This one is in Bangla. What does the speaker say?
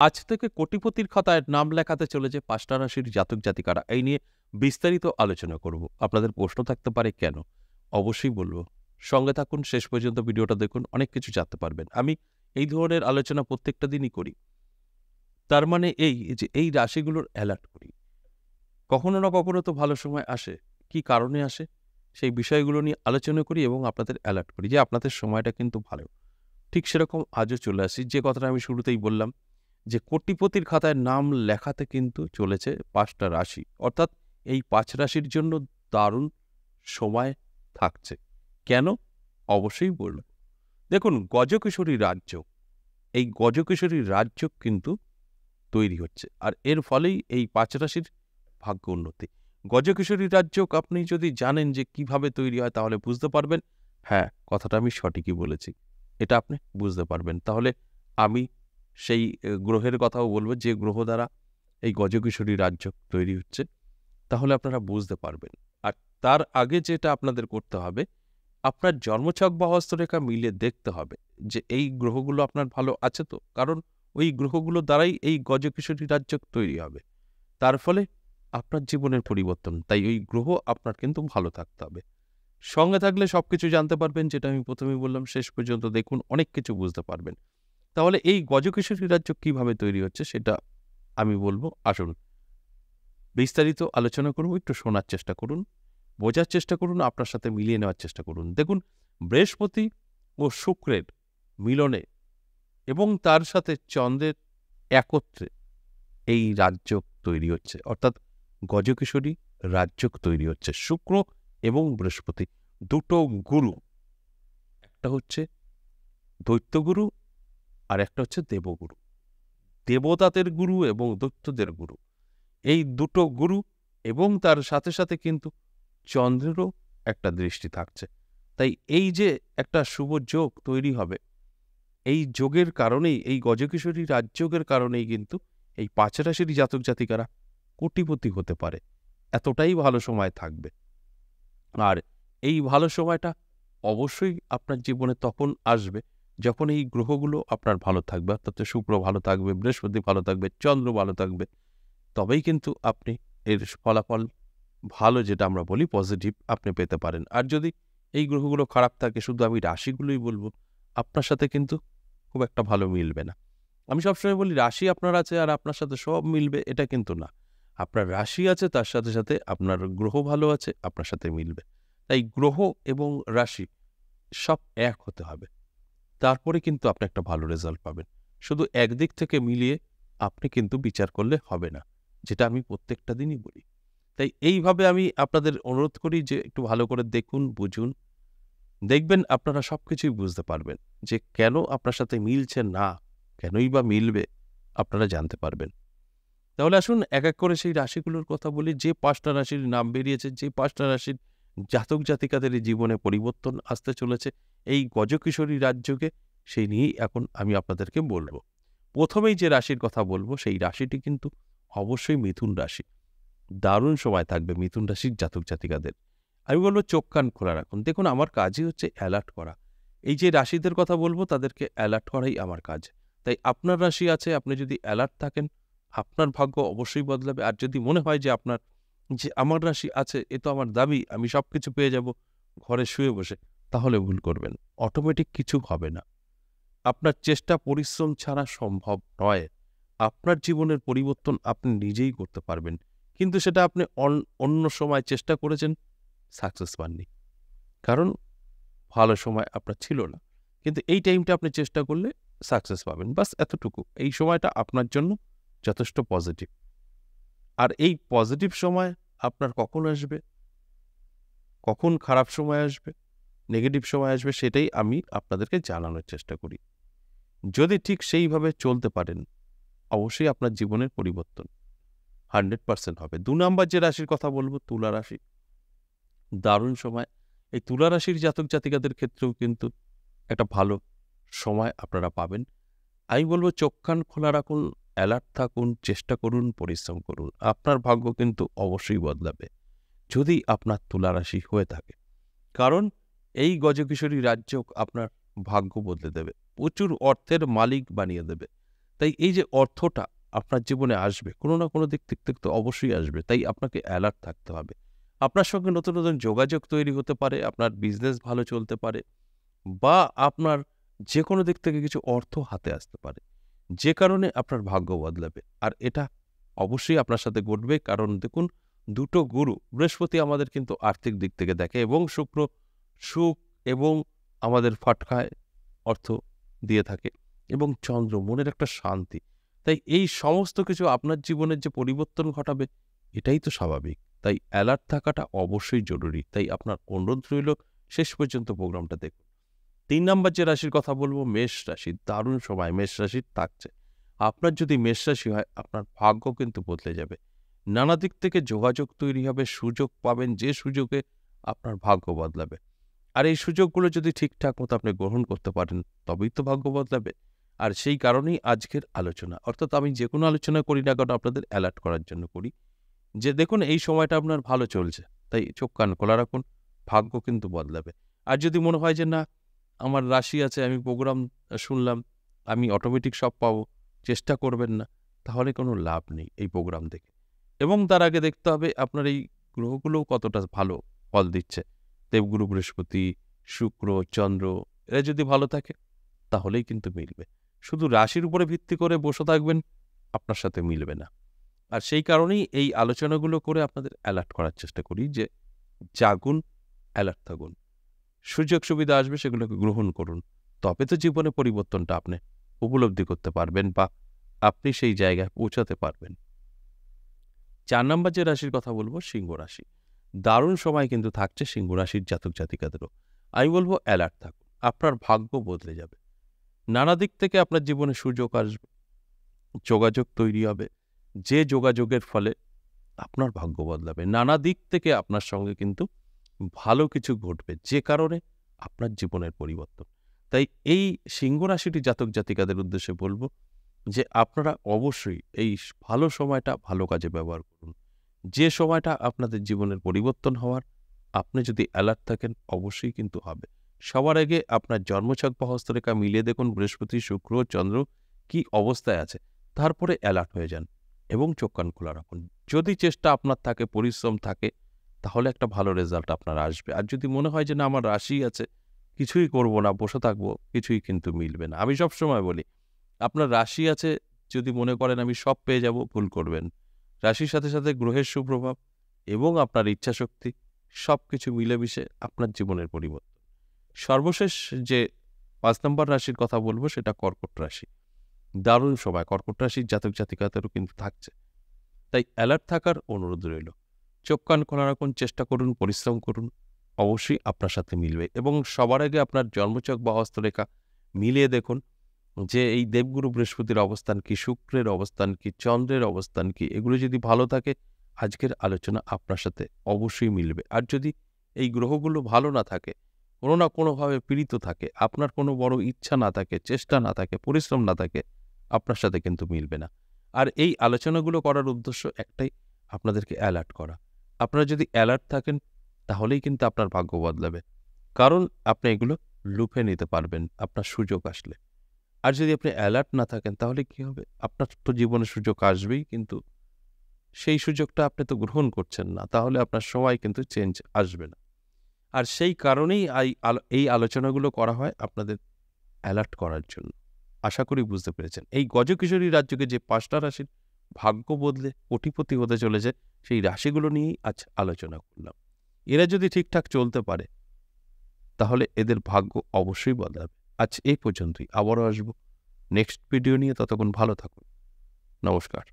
আজ থেকে কোটিপতির খাতায় নাম লেখাতে চলেছে ৫টা রাশির জাতক জাতিকারা। এই নিয়ে বিস্তারিত আলোচনা করব। আপনাদের প্রশ্ন থাকতে পারে কেন? অবশ্যই বলব। সঙ্গে থাকুন, শেষ পর্যন্ত ভিডিওটা দেখুন, অনেক কিছু জানতে পারবেন। আমি এই ধরনের আলোচনা প্রত্যেকটা দিনই করি। তার মানে এই যে এই রাশিগুলোর অ্যালার্ট করি। কখনো না কখনো তো ভালো সময় আসে। কি কারণে আসে? সেই বিষয়গুলো নিয়ে আলোচনা করি এবং আপনাদের অ্যালার্ট করি যে আপনাদের সময়টা কিন্তু ভালো। ঠিক সেরকম আজও চলে আসি, যে কথাটা আমি শুরুতেই বললাম, যে কোটিপতির খাতায় নাম লেখাতে কিন্তু চলেছে ৫টা রাশি। অর্থাৎ এই ৫ রাশির জন্য দারুণ সময় থাকছে। কেন? অবশ্যই বলব। দেখুন, গজকেশরী রাজ্য, এই গজকেশরী রাজ্য কিন্তু তৈরি হচ্ছে। আর এর ফলেই এই ৫ রাশির ভাগ্য উন্নতি। গজকেশরী রাজ্য আপনি যদি জানেন যে কিভাবে তৈরি হয়, তাহলে বুঝতে পারবেন, হ্যাঁ, কথাটা আমি সঠিকই বলেছি। এটা আপনি বুঝতে পারবেন। তাহলে আমি সেই গ্রহের কথাও বলব যে গ্রহ দ্বারা এই গজকেশরী রাজ্য তৈরি হচ্ছে। তাহলে আপনারা বুঝতে পারবেন। আর তার আগে যেটা আপনাদের করতে হবে, আপনার জন্মছক বা হস্তরেখা মিলিয়ে দেখতে হবে যে এই গ্রহগুলো আপনার ভালো আছে তো? কারণ ওই গ্রহগুলো দ্বারাই এই গজকেশরী রাজ্য তৈরি হবে। তার ফলে আপনার জীবনের পরিবর্তন। তাই ওই গ্রহ আপনার কিন্তু ভালো থাকতে হবে। সঙ্গে থাকলে সবকিছু জানতে পারবেন, যেটা আমি প্রথমেই বললাম। শেষ পর্যন্ত দেখুন, অনেক কিছু বুঝতে পারবেন। তাহলে এই গজকেশরী রাজ্য কিভাবে তৈরি হচ্ছে সেটা আমি বলব। আসুন বিস্তারিত আলোচনা করব। একটু শোনার চেষ্টা করুন, বোঝার চেষ্টা করুন, আপনার সাথে মিলিয়ে নেওয়ার চেষ্টা করুন। দেখুন, বৃহস্পতি ও শুক্রের মিলনে এবং তার সাথে চন্দ্রের একত্রে এই রাজ্য তৈরি হচ্ছে। অর্থাৎ গজকেশরী রাজ্য তৈরি হচ্ছে। শুক্র এবং বৃহস্পতি দুটো গুরু, একটা হচ্ছে দৈত্যগুরু আর একটা হচ্ছে দেবগুরু। দেবতাদের গুরু এবং দৈত্যদের গুরু, এই দুটো গুরু, এবং তার সাথে সাথে কিন্তু চন্দ্রেরও একটা দৃষ্টি থাকছে। তাই এই যে একটা শুভ যোগ তৈরি হবে, এই যোগের কারণেই, এই গজকেশরী রাজযোগের কারণেই কিন্তু এই ৫ রাশির জাতক জাতিকারা কোটিপতি হতে পারে। এতটাই ভালো সময় থাকবে। আর এই ভালো সময়টা অবশ্যই আপনার জীবনে তখন আসবে যখন এই গ্রহগুলো আপনার ভালো থাকবে। অর্থাৎ শুক্র ভালো থাকবে, বৃহস্পতি ভালো থাকবে, চন্দ্র ভালো থাকবে। তবেই কিন্তু আপনি এর ফলাফল ভালো, যেটা আমরা বলি পজিটিভ, আপনি পেতে পারেন। আর যদি এই গ্রহগুলো খারাপ থাকে, শুধু আমি রাশিগুলোই বলবো, আপনার সাথে কিন্তু খুব একটা ভালো মিলবে না। আমি সবসময় বলি রাশি আপনার আছে আর আপনার সাথে সব মিলবে, এটা কিন্তু না। আপনার রাশি আছে, তার সাথে সাথে আপনার গ্রহ ভালো আছে, আপনার সাথে মিলবে। তাই গ্রহ এবং রাশি সব এক হতে হবে। তারপরে কিন্তু আপনি একটা ভালো রেজাল্ট পাবেন। শুধু একদিক থেকে মিলিয়ে আপনি কিন্তু বিচার করলে হবে না, যেটা আমি প্রত্যেকটা দিনই বলি। তাই এইভাবে আমি আপনাদের অনুরোধ করি যে একটু ভালো করে দেখুন, বুঝুন। দেখবেন আপনারা সবকিছুই বুঝতে পারবেন যে কেন আপনার সাথে মিলছে না, কেনই বা মিলবে, আপনারা জানতে পারবেন। তাহলে আসুন এক এক করে সেই রাশিগুলোর কথা বলি। যে ৫টা রাশির নাম বেরিয়েছে, যে ৫টা রাশির জাতক জাতিকাদের এই জীবনে পরিবর্তন আসতে চলেছে এই গজকিশোরী রাজযোগে, সেই নিয়েই এখন আমি আপনাদেরকে বলব। প্রথমেই যে রাশির কথা বলব, সেই রাশিটি কিন্তু অবশ্যই মিথুন রাশি। দারুণ সময় থাকবে মিথুন রাশির জাতক জাতিকাদের। আমি বলব চোখ কান খোলা রাখুন। দেখুন, আমার কাজই হচ্ছে অ্যালার্ট করা। এই যে রাশিদের কথা বলব, তাদেরকে অ্যালার্ট করাই আমার কাজ। তাই আপনার রাশি আছে, আপনি যদি অ্যালার্ট থাকেন, আপনার ভাগ্য অবশ্যই বদলাবে। আর যদি মনে হয় যে আপনার, যে আমার রাশি আছে, এ তো আমার দাবি, আমি সবকিছু পেয়ে যাব ঘরে শুয়ে বসে, তাহলে ভুল করবেন। অটোমেটিক কিছু হবে না। আপনার চেষ্টা পরিশ্রম ছাড়া সম্ভব নয়। আপনার জীবনের পরিবর্তন আপনি নিজেই করতে পারবেন। কিন্তু সেটা আপনি অন্য সময় চেষ্টা করেছেন, সাকসেস পাননি। কারণ ভালো সময় আপনার ছিল না। কিন্তু এই টাইমটা আপনি চেষ্টা করলে সাকসেস পাবেন। বাস এতটুকু। এই সময়টা আপনার জন্য যথেষ্ট পজিটিভ। আর এই পজিটিভ সময় আপনার কখন আসবে, কখন খারাপ সময় আসবে, নেগেটিভ সময় আসবে, সেটাই আমি আপনাদেরকে জানানোর চেষ্টা করি। যদি ঠিক সেইভাবে চলতে পারেন, অবশ্যই আপনার জীবনের পরিবর্তন 100% হবে। ২ নাম্বার যে রাশির কথা বলব, তুলা রাশি। দারুণ সময়। এই তুলা রাশির জাতক জাতিকাদের ক্ষেত্রেও কিন্তু একটা ভালো সময় আপনারা পাবেন। আমি বলব চোখ কান খোলা রাখুন, অ্যালার্ট থাকুন, চেষ্টা করুন, পরিশ্রম করুন। আপনার ভাগ্য কিন্তু অবশ্যই বদলাবে, যদি আপনার তুলা রাশি হয়ে থাকে। কারণ এই গজকিশোরী রাজ্য আপনার ভাগ্য বদলে দেবে। প্রচুর অর্থের মালিক বানিয়ে দেবে। তাই এই যে অর্থটা আপনার জীবনে আসবে, কোনো না কোনো দিক থেকে তো অবশ্যই আসবে। তাই আপনাকে অ্যালার্ট থাকতে হবে। আপনার সঙ্গে নতুন, নতুন যোগাযোগ তৈরি হতে পারে, আপনার বিজনেস ভালো চলতে পারে বা আপনার যেকোনো দিক থেকে কিছু অর্থ হাতে আসতে পারে। যে কারণে আপনার ভাগ্য বদলাবে। আর এটা অবশ্যই আপনার সাথে ঘটবে। কারণ দেখুন, দুটো গুরু, বৃহস্পতি আমাদের কিন্তু আর্থিক দিক থেকে দেখে এবং শুক্র সুখ এবং আমাদের ফাটকায় অর্থ দিয়ে থাকে এবং চন্দ্র মনের একটা শান্তি। তাই এই সমস্ত কিছু আপনার জীবনের যে পরিবর্তন ঘটাবে, এটাই তো স্বাভাবিক। তাই অ্যালার্ট থাকাটা অবশ্যই জরুরি। তাই আপনার অনুরোধ রইল শেষ পর্যন্ত প্রোগ্রামটা দেখুন। ৩ নাম্বার যে রাশির কথা বলব, মেষ রাশি। দারুণ সময় মেষ রাশির থাকছে। আপনার যদি মেষ রাশি হয়, আপনার ভাগ্য কিন্তু বদলে যাবে। নানা দিক থেকে যোগাযোগ তৈরি হবে, সুযোগ পাবেন, যে সুযোগে আপনার ভাগ্য বদলাবে। আর এই সুযোগগুলো যদি ঠিকঠাক মতো আপনি গ্রহণ করতে পারেন, তবেই তো ভাগ্য বদলাবে। আর সেই কারণেই আজকের আলোচনা। অর্থাৎ আমি যেকোনো আলোচনা করি না কেন, আপনাদের অ্যালার্ট করার জন্য করি। যে দেখুন, এই সময়টা আপনার ভালো চলছে, তাই চোখ কান খোলা রাখুন, ভাগ্য কিন্তু বদলাবে। আর যদি মনে হয় যে না, আমার রাশি আছে, আমি প্রোগ্রাম শুনলাম, আমি অটোমেটিক সব পাবো, চেষ্টা করবেন না, তাহলে কোনো লাভ নেই এই প্রোগ্রাম দেখে। এবং তার আগে দেখতে হবে আপনার এই গ্রহগুলোও কতটা ভালো ফল দিচ্ছে। দেবগুরু বৃহস্পতি, শুক্র, চন্দ্র, এরা যদি ভালো থাকে তাহলেই কিন্তু মিলবে। শুধু রাশির উপরে ভিত্তি করে বসে থাকবেন, আপনার সাথে মিলবে না। আর সেই কারণেই এই আলোচনাগুলো করে আপনাদের অ্যালার্ট করার চেষ্টা করি যে জাগুন, অ্যালার্ট থাকুন। সুযোগ সুবিধা আসবে, সেগুলোকে গ্রহণ করুন। তবে তো জীবনে পরিবর্তনটা আপনি উপলব্ধি করতে পারবেন বা আপনি সেই জায়গায় পৌঁছাতে পারবেন। ৪ নাম্বার যে রাশির কথা বলব, সিংহ রাশি। দারুণ সময় কিন্তু থাকছে সিংহ রাশির জাতক জাতিকাদেরও। আমি বলব অ্যালার্ট থাকুন, আপনার ভাগ্য বদলে যাবে। নানা দিক থেকে আপনার জীবনে সুযোগ আসবে, যোগাযোগ তৈরি হবে, যে যোগাযোগের ফলে আপনার ভাগ্য বদলাবে। নানা দিক থেকে আপনার সঙ্গে কিন্তু ভালো কিছু ঘটবে, যে কারণে আপনার জীবনের পরিবর্তন। তাই এই সিংহ রাশিটি জাতক জাতিকাদের উদ্দেশ্যে বলব যে আপনারা অবশ্যই এই ভালো সময়টা ভালো কাজে ব্যবহার করুন। যে সময়টা আপনাদের জীবনের পরিবর্তন হওয়ার, আপনি যদি অ্যালার্ট থাকেন অবশ্যই কিন্তু হবে। সবার আগে আপনার জন্মছক বা হস্তরেখা মিলিয়ে দেখুন বৃহস্পতি, শুক্র, চন্দ্র কি অবস্থায় আছে। তারপরে অ্যালার্ট হয়ে যান এবং চোখ কান খোলা রাখুন। যদি চেষ্টা আপনার থাকে, পরিশ্রম থাকে, তাহলে একটা ভালো রেজাল্ট আপনার আসবে। আর যদি মনে হয় যে না, আমার রাশি আছে, কিছুই করব না, বসে থাকবো, কিছুই কিন্তু মিলবে না। আমি সবসময় বলি, আপনার রাশি আছে, যদি মনে করেন আমি সব পেয়ে যাব, ভুল করবেন। রাশির সাথে সাথে গ্রহের সুপ্রভাব এবং আপনার ইচ্ছাশক্তি সবকিছু মিলেমিশে আপনার জীবনের পরিবর্তন। সর্বশেষ যে ৫ নম্বর রাশির কথা বলব, সেটা কর্কট রাশি। দারুণ সময় কর্কট রাশির জাতক জাতিকাদেরও কিন্তু থাকছে। তাই অ্যালার্ট থাকার অনুরোধ রইল। চোখ কান খোলা রাখুন, চেষ্টা করুন, পরিশ্রম করুন, অবশ্যই আপনার সাথে মিলবে। এবং সবার আগে আপনার জন্মছক বা হস্তরেখা মিলিয়ে দেখুন যে এই দেবগুরু বৃহস্পতির অবস্থান কি, শুক্রের অবস্থান কি, চন্দ্রের অবস্থান কি। এগুলো যদি ভালো থাকে, আজকের আলোচনা আপনার সাথে অবশ্যই মিলবে। আর যদি এই গ্রহগুলো ভালো না থাকে, কোনো না কোনোভাবে পীড়িত থাকে, আপনার কোনো বড় ইচ্ছা না থাকে, চেষ্টা না থাকে, পরিশ্রম না থাকে, আপনার সাথে কিন্তু মিলবে না। আর এই আলোচনাগুলো করার উদ্দেশ্য একটাই, আপনাদেরকে অ্যালার্ট করা। আপনারা যদি অ্যালার্ট থাকেন, তাহলেই কিন্তু আপনার ভাগ্য বদলাবে। কারণ আপনি এগুলো লুফে নিতে পারবেন আপনার সুযোগ আসলে। আর যদি আপনি অ্যালার্ট না থাকেন, তাহলে কি হবে? আপনার তো জীবনে সুযোগ আসবেই, কিন্তু সেই সুযোগটা আপনি তো গ্রহণ করছেন না। তাহলে আপনার সময় কিন্তু চেঞ্জ আসবে না। আর সেই কারণেই এই আলোচনাগুলো করা হয় আপনাদের অ্যালার্ট করার জন্য। আশা করি বুঝতে পেরেছেন। এই গজকিশোরী রাজ্যকে যে ৫টা রাশির ভাগ্য বদলে কোটিপতি হতে চলেছে, সেই রাশিগুলো নিয়েই আজ আলোচনা করলাম। এরা যদি ঠিকঠাক চলতে পারে, তাহলে এদের ভাগ্য অবশ্যই বদলাবে। আজ এই পর্যন্তই। আবারও আসবো নেক্সট ভিডিও নিয়ে। ততক্ষণ ভালো থাকুন। নমস্কার।